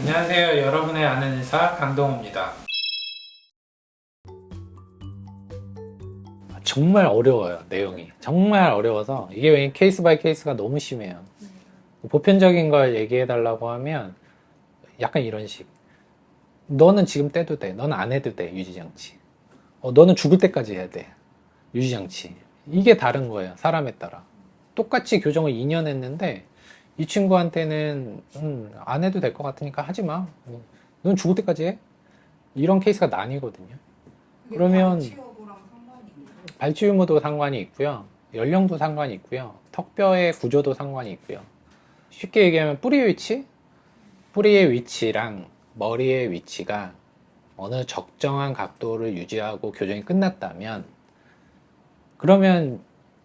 안녕하세요. 여러분의 아는 의사 강동우입니다. 정말 어려워요. 내용이 정말 어려워서 이게 왜 케이스 바이 케이스가 너무 심해요. 보편적인 걸 얘기해 달라고 하면 약간 이런 식. 너는 지금 떼도 돼. 너는 안 해도 돼. 유지장치. 너는 죽을 때까지 해야 돼. 유지장치. 이게 다른 거예요. 사람에 따라. 똑같이 교정을 2년 했는데 이 친구한테는 안 해도 될 것 같으니까 하지 마. 넌 죽을 때까지 해. 이런 케이스가 나뉘거든요. 그러면 발치 유무도 상관이 있고요. 연령도 상관이 있고요. 턱뼈의 구조도 상관이 있고요. 쉽게 얘기하면 뿌리 위치? 뿌리의 위치랑 머리의 위치가 어느 적정한 각도를 유지하고 교정이 끝났다면 그러면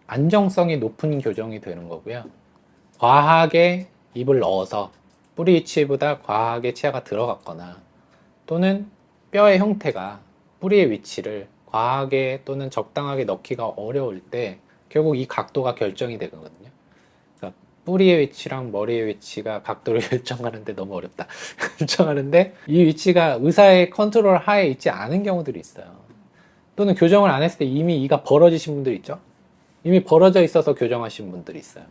안정성이 높은 교정이 되는 거고요. 과하게 입을 넣어서 뿌리 위치보다 과하게 치아가 들어갔거나 또는 뼈의 형태가 뿌리의 위치를 과하게 또는 적당하게 넣기가 어려울 때 결국 이 각도가 결정이 되거든요. 그러니까 뿌리의 위치랑 머리의 위치가 각도를 결정하는데 너무 어렵다. 결정하는데 이 위치가 의사의 컨트롤 하에 있지 않은 경우들이 있어요. 또는 교정을 안 했을 때 이미 이가 벌어지신 분들 있죠. 이미 벌어져 있어서 교정하신 분들이 있어요.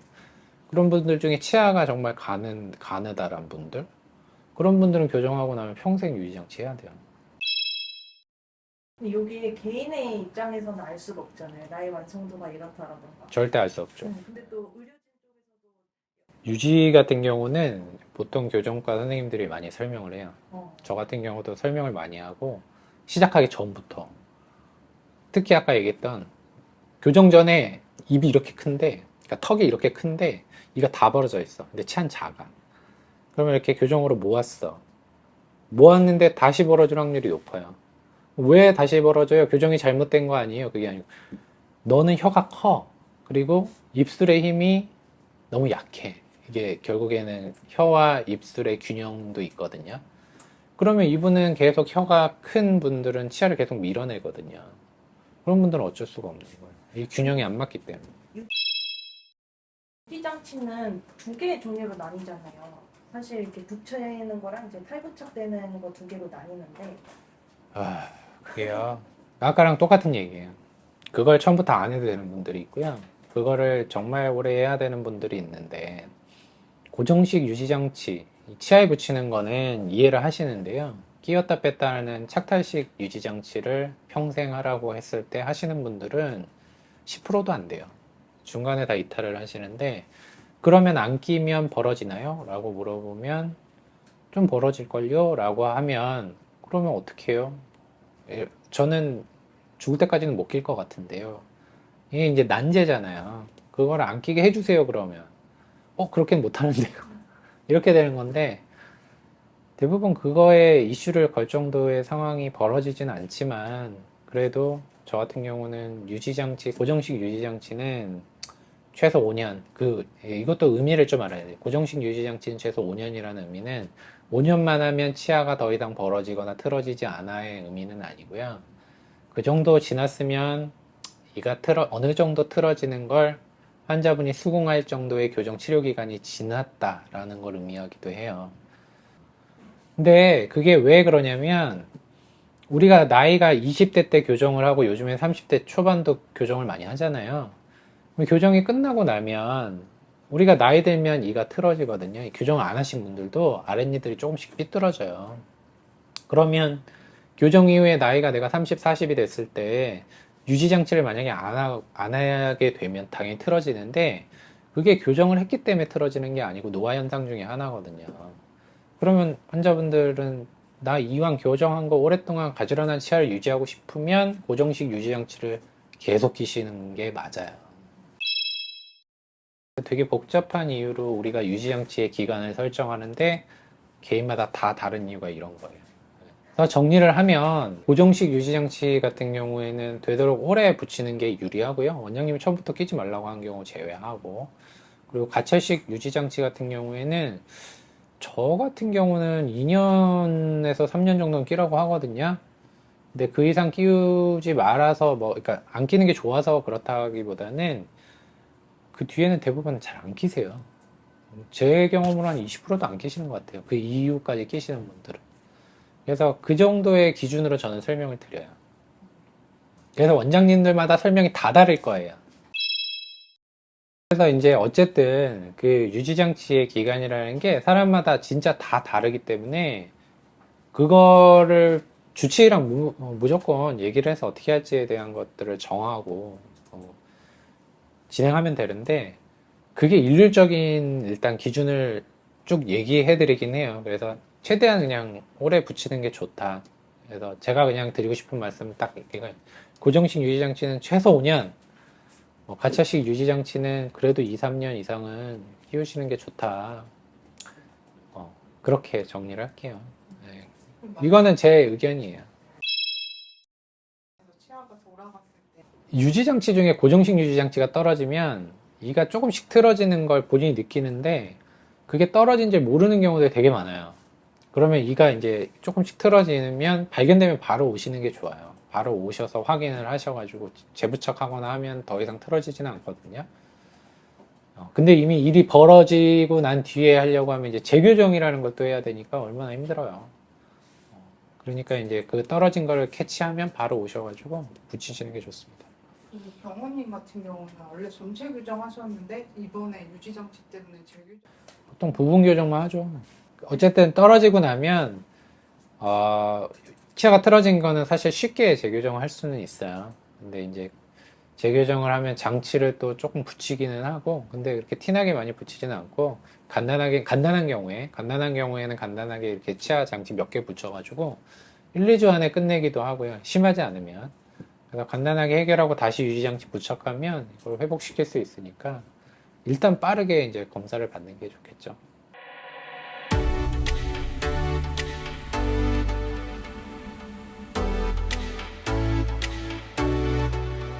그런 분들 중에 치아가 정말 가느다란 분들, 그런 분들은 교정하고 나면 평생 유지장치 해야 돼요. 근데 여기 개인의 입장에서는 알 수가 없잖아요. 나의 완성도가 이렇다라던가. 절대 알 수 없죠. 근데 또 의료진 쪽에서도 유지 같은 경우는 보통 교정과 선생님들이 많이 설명을 해요. 저 같은 경우도 설명을 많이 하고 시작하기 전부터. 특히 아까 얘기했던 교정 전에 입이 이렇게 큰데, 그러니까 턱이 이렇게 큰데 이가 다 벌어져 있어. 근데 치아는 작아. 그러면 이렇게 교정으로 모았어. 모았는데 다시 벌어질 확률이 높아요. 왜 다시 벌어져요? 교정이 잘못된 거 아니에요? 그게 아니고 너는 혀가 커. 그리고 입술의 힘이 너무 약해. 이게 결국에는 혀와 입술의 균형도 있거든요. 그러면 이분은 계속 혀가 큰 분들은 치아를 계속 밀어내거든요. 그런 분들은 어쩔 수가 없는 거예요. 이 균형이 안 맞기 때문에. 유지장치는 두 개의 종류로 나뉘잖아요. 사실 이렇게 붙여있는 거랑 이제 탈부착되는 거 두 개로 나뉘는데 그게요. 아까랑 똑같은 얘기예요. 그걸 처음부터 안 해도 되는 분들이 있고요. 그거를 정말 오래 해야 되는 분들이 있는데 고정식 유지장치, 치아에 붙이는 거는 이해를 하시는데요. 끼웠다 뺐다 하는 착탈식 유지장치를 평생 하라고 했을 때 하시는 분들은 10%도 안 돼요. 중간에 다 이탈을 하시는데 그러면 안 끼면 벌어지나요? 라고 물어보면 좀 벌어질걸요? 라고 하면 그러면 어떻게 해요? 저는 죽을 때까지는 못 낄 것 같은데요. 이게 이제 난제잖아요. 그걸 안 끼게 해주세요, 그러면. 그렇게는 못하는데요. 이렇게 되는 건데, 대부분 그거에 이슈를 걸 정도의 상황이 벌어지진 않지만, 그래도 저 같은 경우는 유지장치, 고정식 유지장치는 최소 5년, 이것도 의미를 좀 알아야 돼요. 고정식 유지장치는 최소 5년이라는 의미는 5년만 하면 치아가 더 이상 벌어지거나 틀어지지 않아의 의미는 아니고요. 그 정도 지났으면 이가 어느 정도 틀어지는 걸 환자분이 수긍할 정도의 교정 치료 기간이 지났다라는 걸 의미하기도 해요. 근데 그게 왜 그러냐면 우리가 나이가 20대 때 교정을 하고 요즘엔 30대 초반도 교정을 많이 하잖아요. 교정이 끝나고 나면 우리가 나이 들면 이가 틀어지거든요. 교정을 안 하신 분들도 아랫니들이 조금씩 삐뚤어져요. 그러면 교정 이후에 나이가 내가 30, 40이 됐을 때 유지장치를 만약에 안 하게 되면 당연히 틀어지는데 그게 교정을 했기 때문에 틀어지는 게 아니고 노화 현상 중에 하나거든요. 그러면 환자분들은 나 이왕 교정한 거 오랫동안 가지런한 치아를 유지하고 싶으면 고정식 유지장치를 계속 끼시는 게 맞아요. 되게 복잡한 이유로 우리가 유지장치의 기간을 설정하는데 개인마다 다 다른 이유가 이런 거예요. 그래서 정리를 하면 고정식 유지장치 같은 경우에는 되도록 오래 붙이는 게 유리하고요. 원장님이 처음부터 끼지 말라고 한 경우 제외하고, 그리고 가철식 유지장치 같은 경우에는 저 같은 경우는 2년에서 3년 정도는 끼라고 하거든요. 근데 그 이상 끼우지 말아서 그러니까 안 끼는 게 좋아서 그렇다기보다는 그 뒤에는 대부분 잘 안 끼세요. 제 경험으로 한 20%도 안 끼시는 것 같아요. 그 이후까지 끼시는 분들은. 그래서 그 정도의 기준으로 저는 설명을 드려요. 그래서 원장님들마다 설명이 다 다를 거예요. 그래서 이제 어쨌든 그 유지장치의 기간이라는 게 사람마다 진짜 다 다르기 때문에 그거를 주치의랑 무조건 얘기를 해서 어떻게 할지에 대한 것들을 정하고 진행하면 되는데 그게 일률적인 일단 기준을 쭉 얘기해 드리긴 해요. 그래서 최대한 그냥 오래 붙이는 게 좋다. 그래서 제가 그냥 드리고 싶은 말씀은 딱 이거예요. 고정식 유지장치는 최소 5년, 가차식 유지장치는 그래도 2, 3년 이상은 끼우시는 게 좋다. 그렇게 정리를 할게요. 네. 이거는 제 의견이에요. 치아가 돌아갔을 때 유지장치 중에 고정식 유지장치가 떨어지면 이가 조금씩 틀어지는 걸 본인이 느끼는데 그게 떨어진 줄 모르는 경우들이 되게 많아요. 그러면 이가 이제 조금씩 틀어지면 발견되면 바로 오시는 게 좋아요. 바로 오셔서 확인을 하셔가지고 재부착하거나 하면 더 이상 틀어지지는 않거든요. 근데 이미 일이 벌어지고 난 뒤에 하려고 하면 이제 재교정이라는 것도 해야 되니까 얼마나 힘들어요. 그러니까 이제 그 떨어진 거를 캐치하면 바로 오셔가지고 붙이시는 게 좋습니다. 그리고 병원님 같은 경우는 원래 전체 교정하셨는데 이번에 유지장치 때문에 재교정 보통 부분 교정만 하죠. 어쨌든 떨어지고 나면 치아가 틀어진 거는 사실 쉽게 재교정을 할 수는 있어요. 근데 이제 재교정을 하면 장치를 또 조금 붙이기는 하고, 근데 그렇게 티나게 많이 붙이지는 않고, 간단한 경우에는 간단하게 이렇게 치아 장치 몇 개 붙여가지고 1, 2주 안에 끝내기도 하고요. 심하지 않으면. 그래서 간단하게 해결하고 다시 유지장치 부착하면 이걸 회복시킬 수 있으니까 일단 빠르게 이제 검사를 받는 게 좋겠죠.